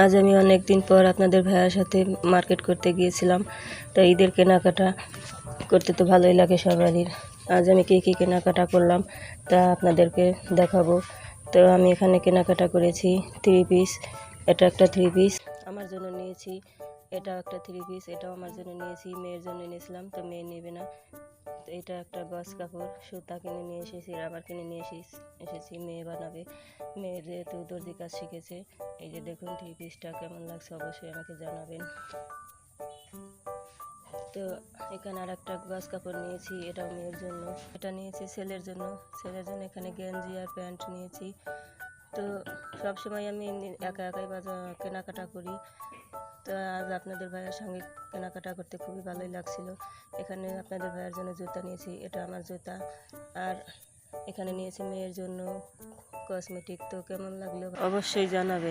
আজ আমি অনেক দিন পর আপনাদের ভাইয়ার সাথে মার্কেট করতে গিয়েছিলাম। তো ঈদের কেনাকাটা করতে তো ভালোই লাগে সবারই। আজ আমি কী কেনাকাটা করলাম তা আপনাদেরকে দেখাবো। তো আমি এখানে কেনাকাটা করেছি 3 পিস। এটা একটা 3 পিস আমার জন্য নিয়েছি, এটাও একটা 3 পিস, এটাও আমার জন্য নিয়েছি, মেয়ের জন্য নিয়েছিলাম, তো মেয়ে নেবে না। তো এটা একটা গজ কাপড়, সুতা কিনে নিয়ে এসেছি, রাবার কিনে নিয়ে এসেছি, মেয়ে বানাবে। মেয়ে যেহেতু দর্জি কাজ শিখেছে। এই যে দেখুন 3 পিসটা কেমন লাগছে অবশ্যই আমাকে জানাবেন। তো এখানে আর একটা গজ কাপড় নিয়েছি, এটাও মেয়ের জন্য। এটা নিয়েছি ছেলের জন্য। এখানে গেঞ্জি আর প্যান্ট নিয়েছি। তো সবসময় আমি একাই কেনাকাটা করি। তো আজ আপনাদের ভাইয়ের সঙ্গে কেনাকাটা করতে খুবই ভালোই লাগছিল। এখানে আপনাদের ভাইয়ের জন্য জুতা নিয়েছি, এটা আমার জুতা। আর এখানে নিয়েছি মেয়ের জন্য কসমেটিক। তো কেমন লাগলো অবশ্যই জানাবেন।